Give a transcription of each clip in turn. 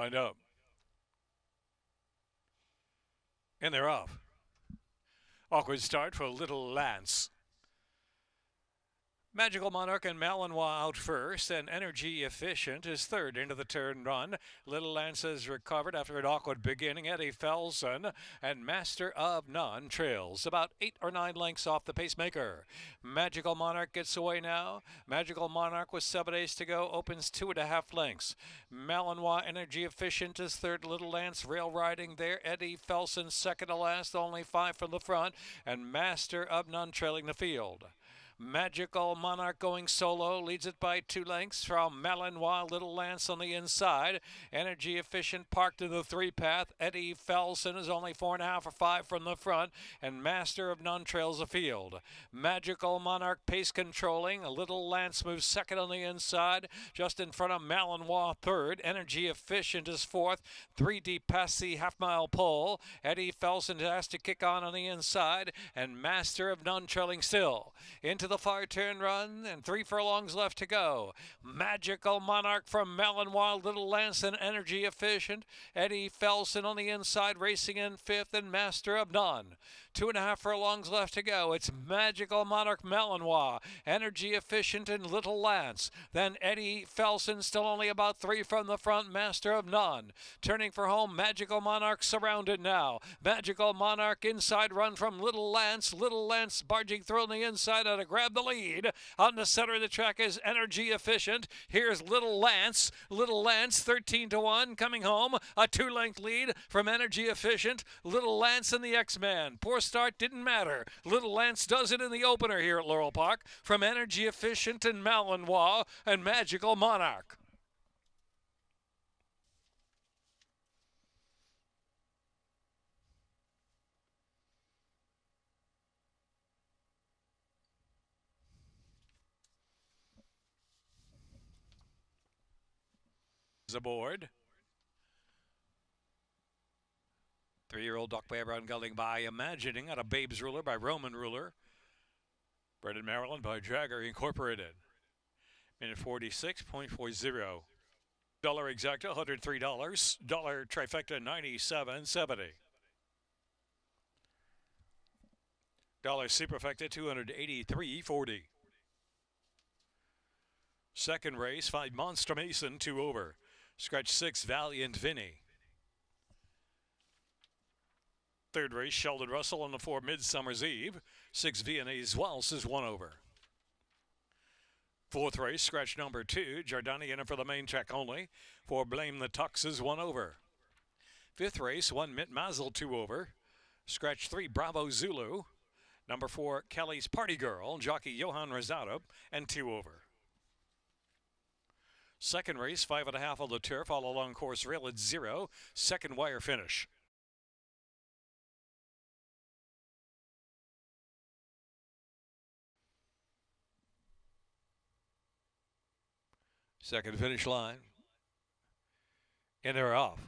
Wind up. And they're off. Awkward start for Little Lance. Magical Monarch and Malinois out first, and Energy Efficient is third into the turn run. Little Lance has recovered after an awkward beginning. Eddie Felsen and Master of None trails about 8 or 9 lengths off the pacemaker. Magical Monarch gets away now. Magical Monarch with 7 days to go opens 2.5 lengths. Malinois Energy Efficient is third. Little Lance rail riding there. Eddie Felsen second to last, only 5 from the front, and Master of None trailing the field. Magical Monarch going solo, leads it by 2 lengths from Malinois. Little Lance on the inside. Energy Efficient parked in the 3 path. Eddie Felsen is only 4.5 or 5 from the front, and Master of None trails the field. Magical Monarch pace controlling. Little Lance moves second on the inside, just in front of Malinois third. Energy Efficient is fourth. 3 deep past the half-mile pole. Eddie Felsen has to kick on the inside, and Master of None trailing still. Into the far turn run, and 3 furlongs left to go. Magical Monarch from Malinois, Little Lance and Energy Efficient. Eddie Felsen on the inside, racing in 5th, and Master of None. 2.5 furlongs left to go. It's Magical Monarch, Malinois, Energy Efficient, and Little Lance. Then Eddie Felsen still only about 3 from the front, Master of None. Turning for home, Magical Monarch surrounded now. Magical Monarch inside run from Little Lance. Little Lance barging through on the inside to grab the lead. On the center of the track is Energy Efficient. Here's Little Lance. Little Lance 13-1 coming home. A 2-length lead from Energy Efficient. Little Lance and the X-Man. Poor start didn't matter. Little Lance does it in the opener here at Laurel Park from Energy Efficient and Malinois and Magical Monarch. Aboard. 3-year-old Doc Bear Brown Gelding by Imagining out of Babe's Ruler by Roman Ruler. Bred in Maryland by Jagger Incorporated. Minute 46.40. Dollar exacta $103. Dollar trifecta $97.70. Dollar superfecta $283.40. Second race, 5 Monster Mason, 2 over. Scratch 6 Valiant Vinny. Third race, Sheldon Russell on the 4 Midsummer's Eve. 6 Vian Wals is 1 over. Fourth race, scratch number 2, Giordani in it for the main track only. 4 Blame the Tux is 1 over. Fifth race, 1 Mitt Mazel 2 over. Scratch 3 Bravo Zulu. Number 4 Kelly's Party Girl, jockey Johan Rosado, and 2 over. Second race, 5.5 on the turf, all along course rail at 0. Second wire finish. Second finish line. And they're off.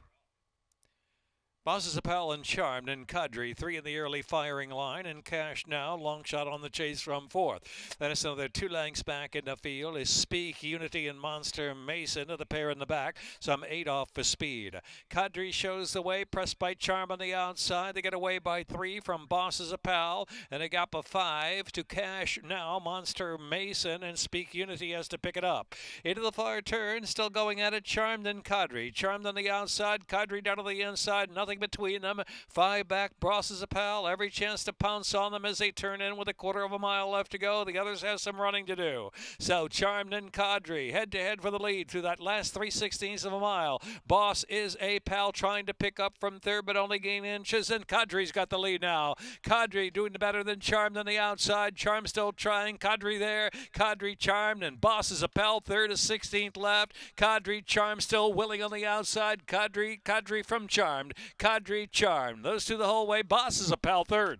Bosses Appeal and Charmed and Cadre, 3 in the early firing line, and Cash now, long shot on the chase from 4th. Then it's another 2 lengths back in the field is Speak, Unity, and Monster Mason to the pair in the back, some 8 off for speed. Cadre shows the way, pressed by Charm on the outside. They get away by 3 from Bosses Appeal, and a gap of 5 to Cash now, Monster Mason, and Speak, Unity has to pick it up. Into the far turn, still going at it, Charmed and Cadre. Charmed on the outside, Cadre down to the inside, nothing between them. 5 back, Bosses Appeal. Every chance to pounce on them as they turn in with a 1/4 mile left to go. The others have some running to do. So Charmed and Cadre head to head for the lead through that last 3/16 of a mile. Boss is a pal trying to pick up from third, but only gain inches, and Cadre's got the lead now. Cadre doing better than Charmed on the outside. Charmed still trying. Cadre there. Cadre, Charmed, and Bosses Appeal third to 16th left. Cadre, Charmed still willing on the outside. Cadre from Charmed. Cadre, Charmed. Those two the whole way. Bosses Appeal third.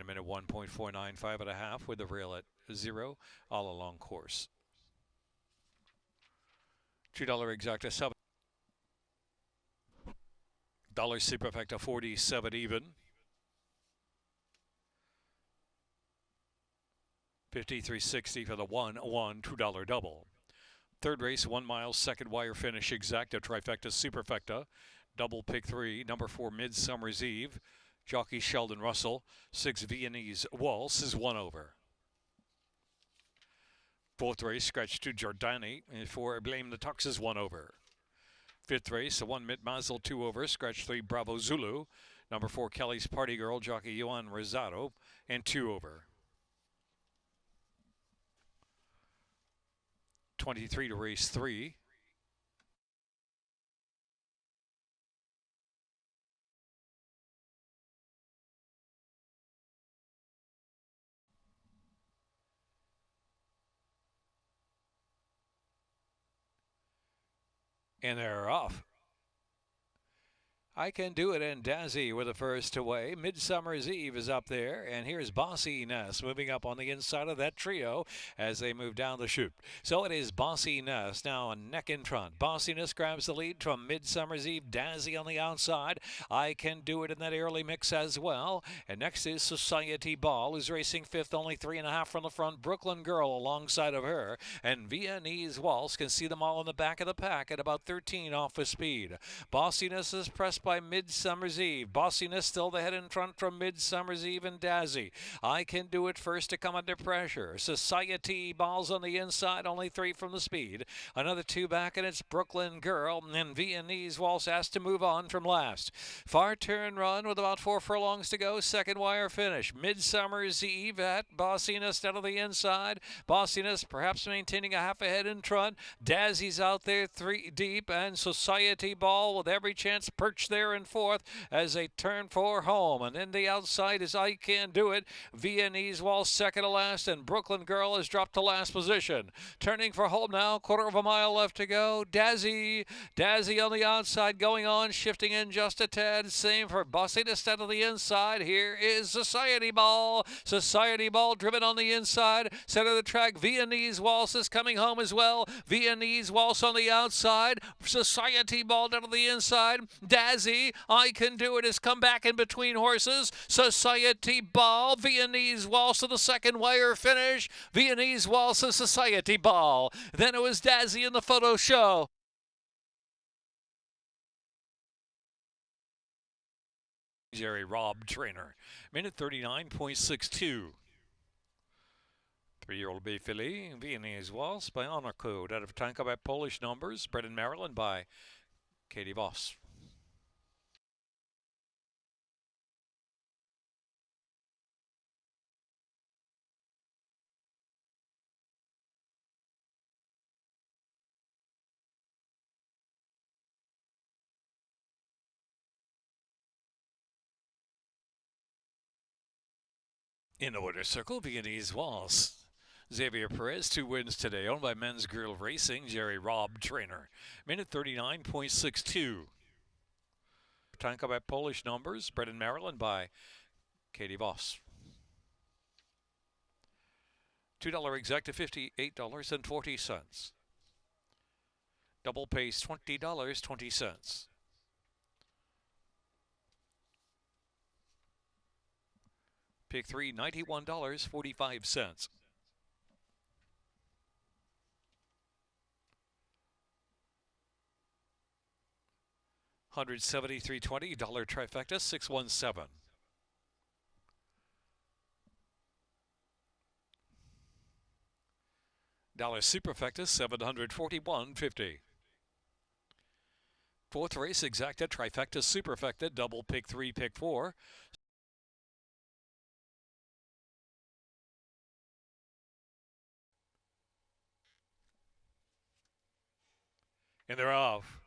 minute 1.495 and a half with the rail at 0 all along course. $2 exacta 7. $1 superfecta 47 even. 53.60 for the 1-1 $2 double. Third race, 1 mile, second wire finish exacta trifecta superfecta. Double pick 3, number 4 Midsummer's Eve. Jockey Sheldon Russell. 6 Vian Wals is 1 over. Fourth race, scratch 2 Giordani. And 4 Blame the Tux is 1 over. Fifth race, 1 Mid Mazel 2 over. Scratch 3 Bravo Zulu. Number 4 Kelly's Party Girl. Jockey Juan Rosado and 2 over. 23 to race 3. And they're off. I Can Do It and Dazzy with the first away. Midsummer's Eve is up there, and here's Bossiness moving up on the inside of that trio as they move down the chute. So it is Bossiness now a neck in front. Bossiness grabs the lead from Midsummer's Eve. Dazzy on the outside. I Can Do It in that early mix as well. And next is Society Ball, who's racing fifth, only 3.5 from the front. Brooklyn Girl alongside of her, and Vian Wals can see them all in the back of the pack at about 13 off the speed. Bossiness is pressed by Midsummer's Eve. Bossiness still the head in front from Midsummer's Eve and Dazzy. I Can Do It first to come under pressure. Society Ball's on the inside, only 3 from the speed. Another 2 back, and it's Brooklyn Girl. And Vian Wals has to move on from last. Far turn run with about 4 furlongs to go. Second wire finish. Midsummer's Eve at Bossiness down to the inside. Bossiness perhaps maintaining a half a head in front. Dazzy's out there 3 deep, and Society Ball with every chance perched there in fourth as they turn for home. And then the outside is I Can Do It. Vian Wals second to last, and Brooklyn Girl has dropped to last position. Turning for home now, quarter of a mile left to go. Dazzy on the outside going on, shifting in just a tad. Same for Bossiness down to the inside. Here is Society Ball. Society Ball driven on the inside. Center of the track, Vian Wals is coming home as well. Vian Wals on the outside. Society Ball down to the inside. Dazzy, I Can Do It, has come back in between horses. Society Ball, Vian Wals to the second wire finish. Vian Wals to Society Ball. Then it was Dazzy in the photo show. Jerry Robb trainer. Minute 39.62. 3-year-old bay filly, Vian Wals by honor code out of Tanka by Polish numbers. Bred in Maryland by Katie Voss. In the winner's circle, Vian Wals. Xavier Perez, 2 wins today, owned by Men's Girl Racing, Jerry Robb trainer. Minute 39.62. Tanka by Polish numbers, bred in Maryland by Katie Voss. $2 exacta, $58.40. Double pace, $20.20. Pick 3, $91.45. $173.20 trifecta, 617. Dollar superfecta, 741.50. Fourth race exacta trifecta superfecta, double pick 3, pick 4. And they're off.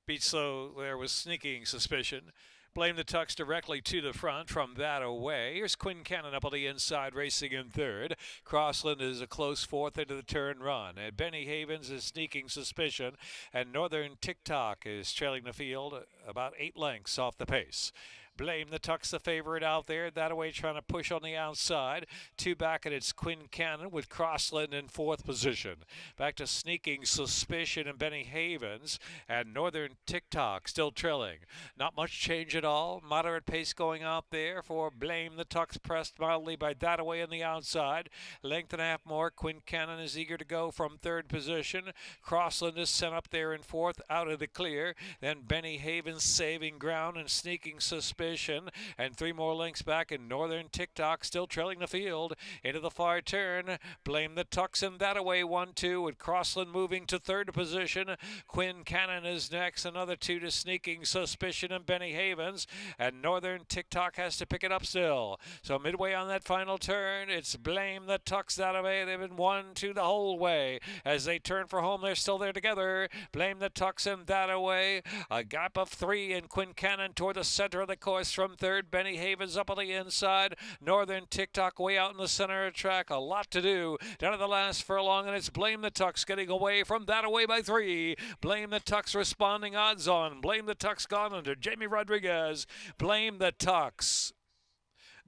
Beat slow there was sneaking suspicion. Blame the Tux directly to the front from that away. Here's Quinn Cannon up on the inside, racing in third. Crossland is a close fourth into the turn run. And Benny Havens is sneaking suspicion. And Northern TikTok is trailing the field about 8 lengths off the pace. Blame the Tuck's the favorite out there. That away trying to push on the outside. Two back, and it's Quinn Cannon with Crossland in fourth position. Back to Sneaking Suspicion and Benny Havens, and Northern TikTok still trailing. Not much change at all. Moderate pace going out there for Blame the Tuck's, pressed mildly by that away on the outside. Length and a half more. Quinn Cannon is eager to go from third position. Crossland is sent up there in fourth, out of the clear. Then Benny Havens saving ground and Sneaking Suspicion, and three more lengths back, in Northern TikTok still trailing the field. Into the far turn, Blame the Tucks and that away 1-2, with Crossland moving to third position. Quinn Cannon is next, another two to Sneaking Suspicion and Benny Havens, and Northern TikTok has to pick it up still. So midway on that final turn, it's Blame the Tucks that away. They've been 1-2 the whole way. As they turn for home, they're still there together. Blame the Tucks and that away. A gap of three, and Quinn Cannon toward the center of the course from third. Benny Havens up on the inside. Northern TikTok way out in the center of the track. A lot to do down to the last furlong, and it's Blame the Tucks getting away from that away by three. Blame the Tucks responding odds on. Blame the Tucks gone under Jamie Rodriguez. Blame the Tucks.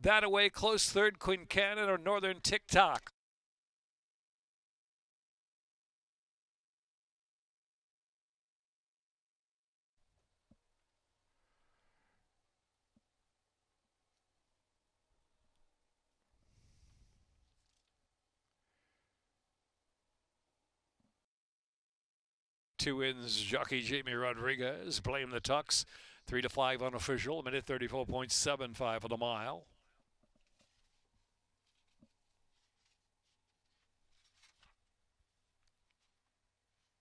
That away close third, Quinn Cannon or Northern TikTok. Two wins, jockey Jamie Rodriguez. Blame the Tucks. 3 to 5 unofficial. Minute 34.75 for the mile.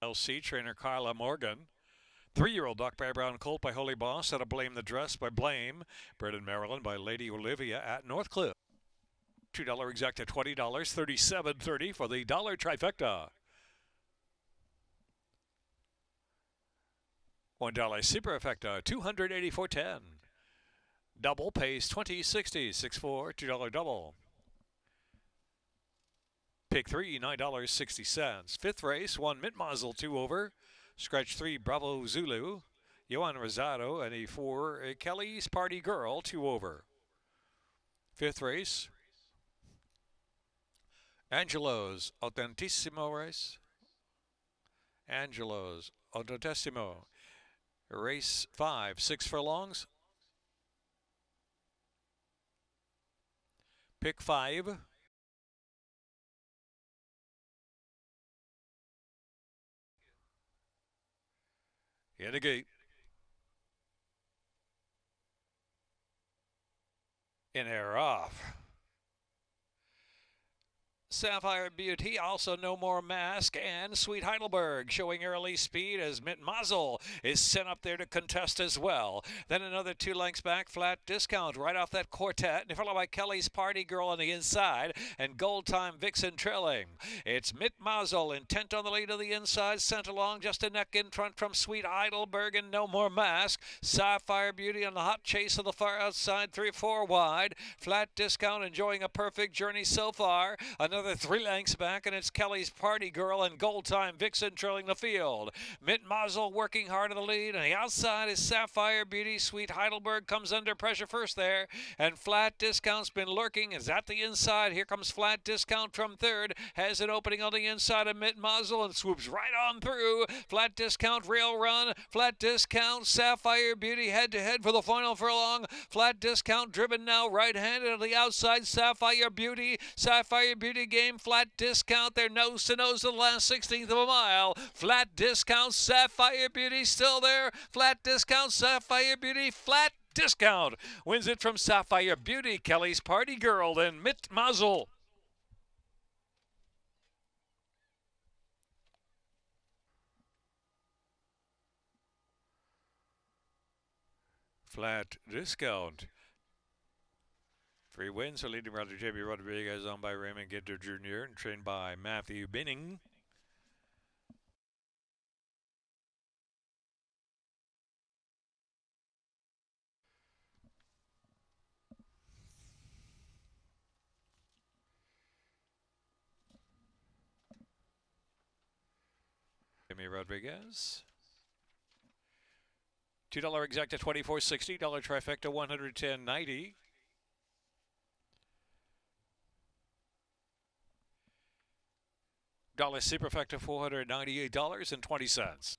LC trainer Carla Morgan. 3-year-old Doc Bear Brown Colt by Holy Boss out of Blame the Dress by Blame. Bred in Maryland by Lady Olivia at Northcliffe. $2 exact at $20. $37.30 for the dollar trifecta. $1 super effecta, $284.10. Double pays $20.60, 6-4, $2 double. Pick 3, $9.60. Fifth race, 1 Mitmazel, 2 over. Scratch 3, Bravo Zulu. Johan Rosado, and a 4, Kelly's Party Girl, 2 over. Fifth race, Angelo's Autentissimo race. Angelo's Autentissimo. Race 5, 6 furlongs. Pick 5. In the gate. In air off. Sapphire Beauty, also No More Mask, and Sweet Heidelberg showing early speed as Mitmazel is sent up there to contest as well. Then another 2 lengths back, Flat Discount right off that quartet, and followed by Kelly's Party Girl on the inside, and Gold Time Vixen trailing. It's Mitmazel intent on the lead of the inside, sent along just a neck in front from Sweet Heidelberg and No More Mask. Sapphire Beauty on the hot chase of the far outside, 3-4 wide. Flat Discount enjoying a perfect journey so far. Another 3 lengths back, and it's Kelly's Party Girl and Gold Time Vixen trailing the field. Mitmazel working hard on the lead, and the outside is Sapphire Beauty. Sweet Heidelberg comes under pressure first there, and Flat Discount's been lurking, is at the inside. Here comes Flat Discount from third, has an opening on the inside of Mitmazel and swoops right on through. Flat Discount rail run, Flat Discount, Sapphire Beauty head to head for the final furlong. Flat Discount driven now right-handed on the outside, Sapphire Beauty game, Flat Discount, they're nose to nose to the last 16th of a mile. Flat Discount, Sapphire Beauty still there. Flat Discount, Sapphire Beauty, Flat Discount wins it from Sapphire Beauty, Kelly's Party Girl, then Mitmazel. Flat Discount. 3 wins, so leading rider Jamie Rodriguez, owned by Raymond Ginter Jr. and trained by Matthew Binning. Jamie Rodriguez. $2 exacta $24.60. $1 trifecta $110.90. $1 superfecta $498.20.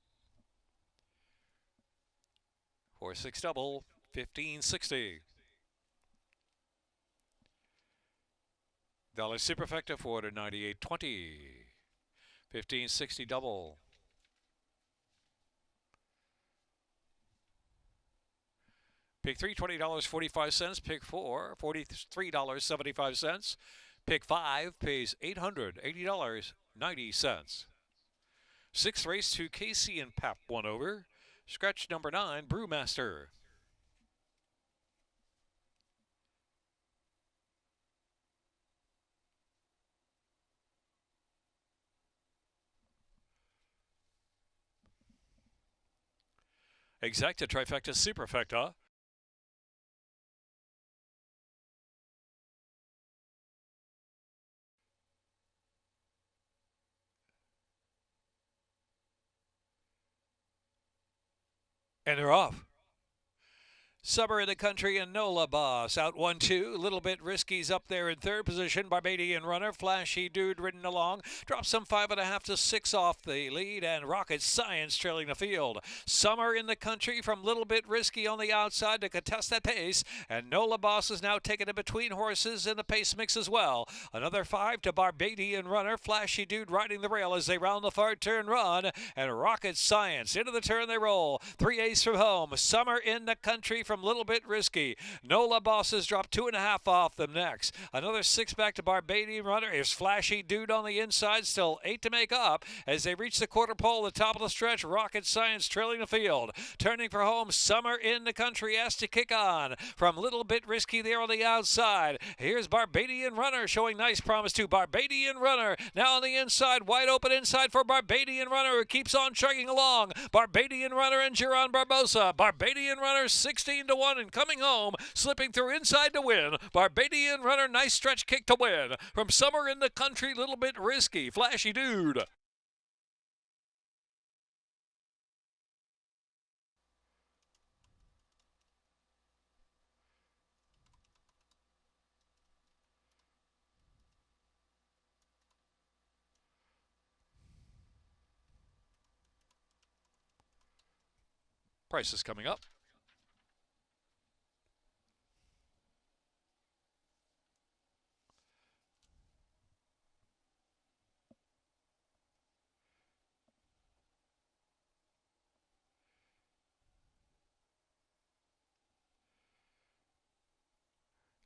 4-6 double $15.60. $1 superfecta $498.20. $15.60 double. Pick 3, $20.45. Pick 4, $43.75. Pick 5 pays $880.90. Sixth race to Casey and Pap, 1 over. Scratch number 9, Brewmaster. Exacta trifecta superfecta. And they're off. Summer in the Country and Nola Boss out 1-2. Little Bit Risky's up there in third position. Barbadian Runner, Flashy Dude ridden along. Drops some 5.5 to 6 off the lead, and Rocket Science trailing the field. Summer in the Country from Little Bit Risky on the outside to contest that pace, and Nola Boss is now taken in between horses in the pace mix as well. Another 5 to Barbadian Runner, Flashy Dude riding the rail as they round the far turn run, and Rocket Science into the turn they roll. 3 from home. Summer in the Country from Little Bit Risky. Nola Bosses drop 2.5 off them next. Another 6 back to Barbadian Runner. Is Flashy Dude on the inside. Still 8 to make up as they reach the quarter pole, the top of the stretch. Rocket Science trailing the field. Turning for home. Summer in the Country has to kick on from Little Bit Risky there on the outside. Here's Barbadian Runner showing nice promise too. Barbadian Runner now on the inside. Wide open inside for Barbadian Runner, who keeps on chugging along. Barbadian Runner and Giron Barbosa. Barbadian Runner 16 to 1 and coming home, slipping through inside to win. Barbadian Runner, nice stretch kick to win. From Summer in the Country, Little Bit Risky, Flashy Dude. Price is coming up.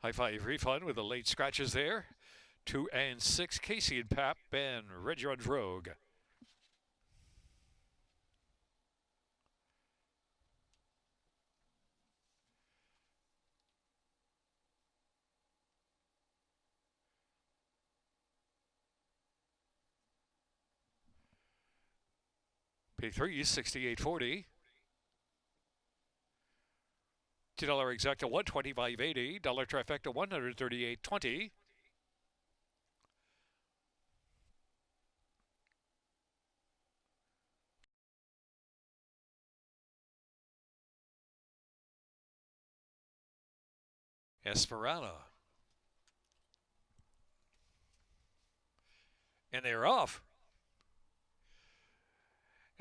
High five refund with the late scratches there. 2 and 6, Casey and Pap, and Reggie runs Rogue. P3 68.40. $2 exacta $125.80. $1 trifecta $138.20. Esperanza. And they're off.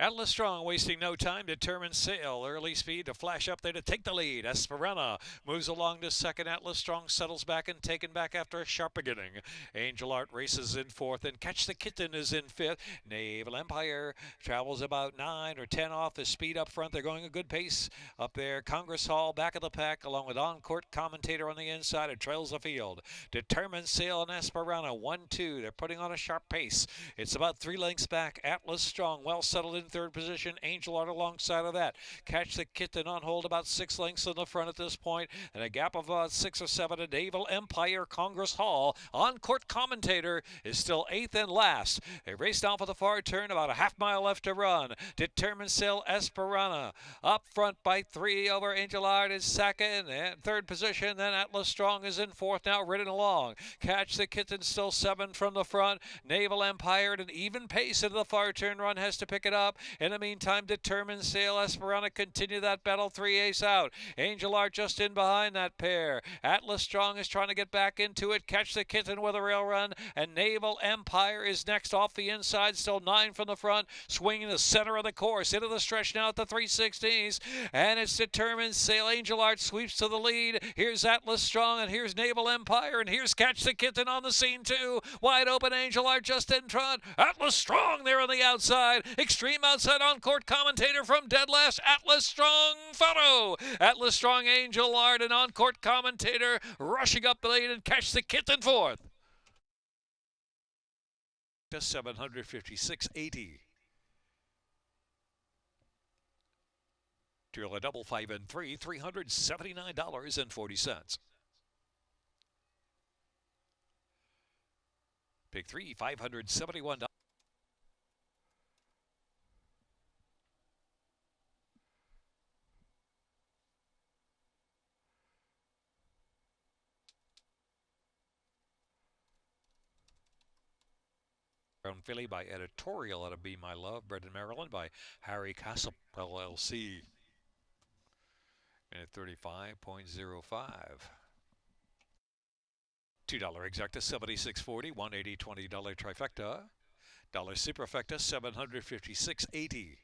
Atlas Strong wasting no time, determined sail. Early speed to flash up there to take the lead. Esperanza moves along to second. Atlas Strong settles back and taken back after a sharp beginning. Angel Art races in fourth, and Catch the Kitten is in fifth. Naval Empire travels about 9 or 10 off the speed up front. They're going a good pace up there. Congress Hall back of the pack along with on-court commentator on the inside. It trails the field. Determined sail and Esperanza 1-2. They're putting on a sharp pace. It's about 3 lengths back. Atlas Strong well settled in third position. Angel Art alongside of that. Catch the Kitten on hold about 6 lengths in the front at this point, and a gap of about 6 or 7 at Naval Empire. Congress Hall on court commentator is still 8th and last. They raced off at the far turn, about a half mile left to run. Determined sail Esperanza up front by 3 over Angel Art is second, and third position. Then Atlas Strong is in fourth, now ridden along. Catch the Kitten still 7 from the front. Naval Empire at an even pace into the far turn run has to pick it up. In the meantime, Determined Sail, Esperanza continue that battle. 3 Ace out. Angel Art just in behind that pair. Atlas Strong is trying to get back into it. Catch the Kitten with a rail run. And Naval Empire is next off the inside. Still 9 from the front. Swinging the center of the course. Into the stretch now at the 3/16s. And it's Determined Sail. Angel Art sweeps to the lead. Here's Atlas Strong and here's Naval Empire. And here's Catch the Kitten on the scene too. Wide open Angel Art just in front. Atlas Strong there on the outside. Extreme outside on court commentator from dead last. Atlas Strong photo. Atlas Strong, Angel Art, and on court commentator rushing up the lead and Catch the Kitten fourth. Just 756.80. Drill a double 5 and 3, $379.40. Pick 3, $571. From Philly by editorial out of Be My Love, bred in Maryland by Harry Castle LLC. Minute 35.05. $2 exacta, 76.40, $180, $20 trifecta. Dollar superfecta, 756.80.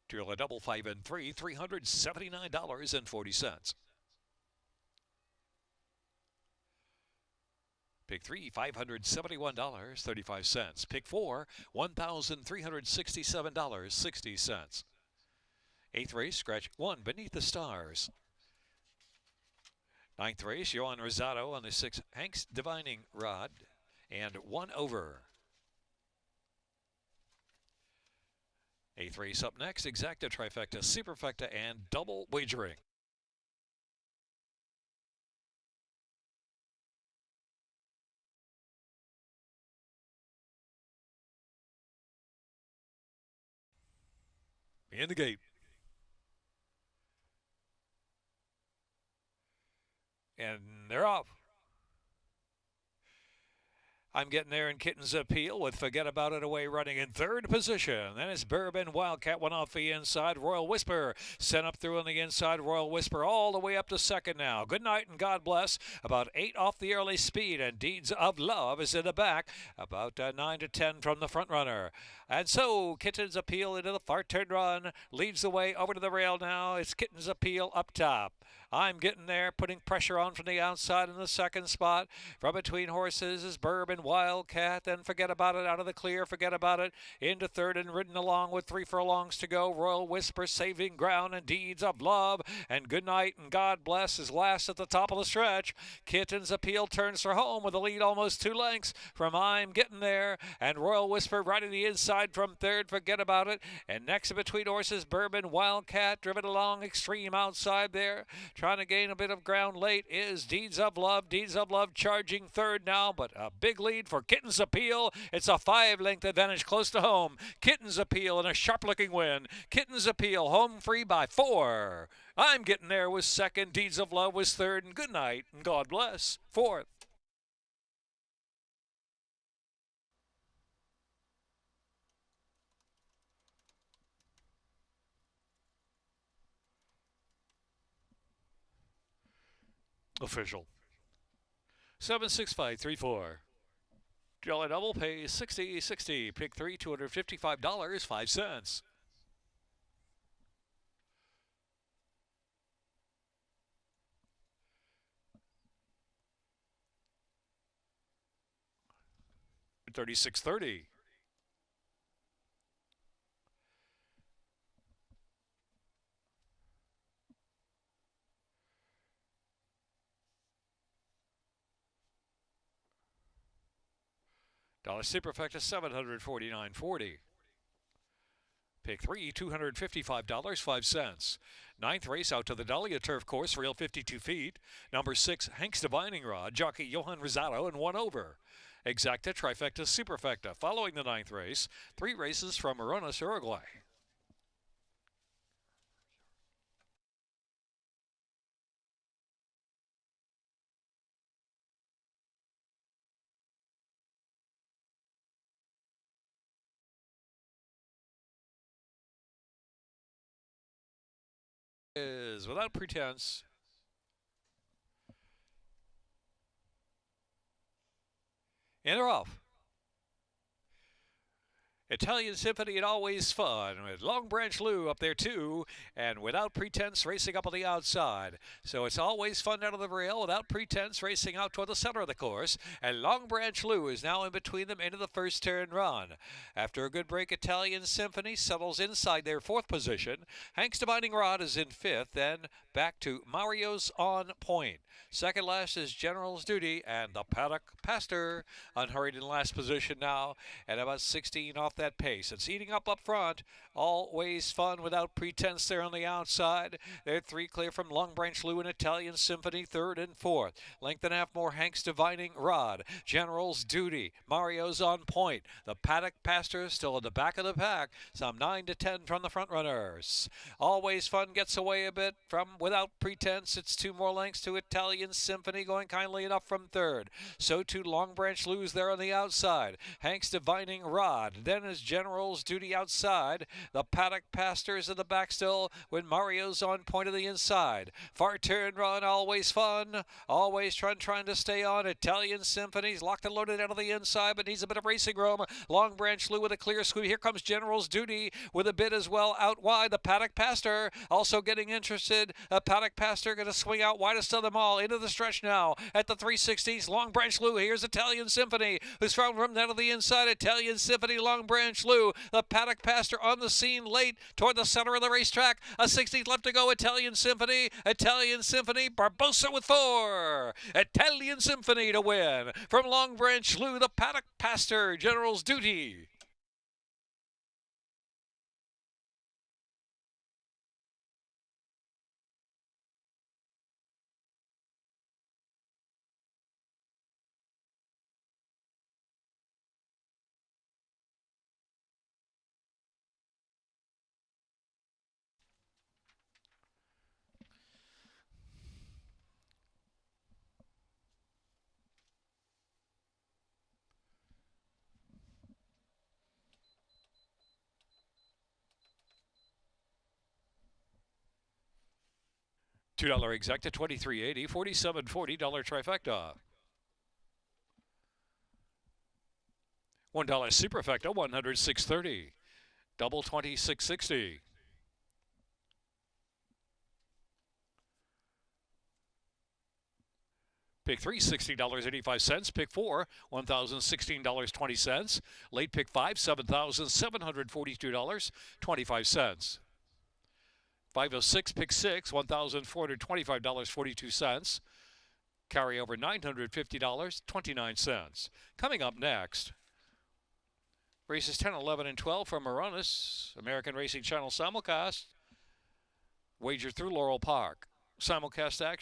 Drill a double 5 and 3, $379.40. Pick 3, $571.35. Pick 4, $1,367.60. Eighth race, scratch 1 Beneath the Stars. Ninth race, Johan Rosado on the 6, Hank's Divining Rod, and 1 over. Eighth race up next, exacta, trifecta, superfecta, and double wagering. In the gate. And they're off. I'm Getting There in Kittens Appeal with Forget About It away running in third position. Then it's Bourbon Wildcat, one off the inside. Royal Whisper sent up through on the inside. Royal Whisper all the way up to second now. Good night and God bless. About 8 off the early speed, and Deeds of Love is in the back. About 9 to 10 from the front runner. And so Kittens Appeal into the far turn run leads the way over to the rail now. It's Kittens Appeal up top. I'm Getting There, putting pressure on from the outside in the second spot. From between horses is Bourbon Wildcat. Then Forget About It out of the clear. Forget About It into third and ridden along with 3 furlongs to go. Royal Whisper saving ground and Deeds of Love. And Good Night and God Bless is last at the top of the stretch. Kittens Appeal turns for home with a lead almost 2 lengths from I'm Getting There. And Royal Whisper riding the inside from third. Forget About It. And next in between horses, Bourbon Wildcat driven along extreme outside there. Trying to gain a bit of ground late is Deeds of Love. Deeds of Love charging third now, but a big lead for Kittens Appeal. It's a 5-length advantage close to home. Kittens Appeal in a sharp-looking win. Kittens Appeal home free by 4. I'm Getting There was second. Deeds of Love was third. And Good Night and God Bless fourth. Official. 76534. Drill a double, pay 60.60. Pick 3, $255.05. $36.30. Dollar superfecta, $749.40. Pick 3, $255.05. Ninth race out to the Dahlia Turf Course, rail 52 feet. Number 6, Hank's Divining Rod, jockey Johan Rosado, and 1 over. Exacta, trifecta, superfecta. Following the ninth race, 3 races from Morones, Uruguay. is Without Pretense. In or off? Italian Symphony and Always Fun with Long Branch Lou up there too, and Without Pretense racing up on the outside. So it's Always Fun out of the rail, Without Pretense racing out toward the center of the course, and Long Branch Lou is now in between them into the first turn run. After a good break, Italian Symphony settles inside their fourth position. Hank's Dividing Rod is in fifth, then back to Mario's On Point. Second last is General's Duty, and the Paddock Pastor unhurried in last position now, at about 16 off that pace. It's eating up front. Always Fun Without Pretense there on the outside. They're three clear from Long Branch Lou and Italian Symphony, third and fourth. Length and a half more Hank's Dividing Rod. General's Duty. Mario's On Point. The Paddock Pastor still in the back of the pack. Some 9 to 10 from the front runners. Always Fun gets away a bit from Without Pretense. It's 2 more lengths to Italian Symphony going kindly enough from third. So too Long Branch Lou's there on the outside. Hank's Dividing Rod. Then is General's Duty outside. The Paddock Pastor's in the back still when Mario's On Point of the inside. Far turn run, Always Fun. Always trying to stay on. Italian Symphony's locked and loaded out of the inside, but needs a bit of racing room. Long Branch Lou with a clear squeeze. Here comes General's Duty with a bit as well out wide. The Paddock Pastor also getting interested. Paddock Pastor going to swing out widest of them all into the stretch now at the 360s. Long Branch Lou. Here's Italian Symphony, who's found room down to the inside. Italian Symphony, Long Branch Lou. The Paddock Pastor on the scene late toward the center of the racetrack. A 60th left to go. Italian Symphony. Barbosa with 4. Italian Symphony to win. From Long Branch Lou, the Paddock Pastor, General's Duty. $2 exacta, $23.80, $47.40 trifecta. $1 superfecta, $106.30. Double $26.60. Pick 3, $60.85. Pick 4, $1,016.20. Late pick 5, $7,742.25. 506, pick 6, $1,425.42. Carry over $950.29. Coming up next, races 10, 11, and 12 from Moronis, American Racing Channel simulcast. Wager through Laurel Park. Simulcast action.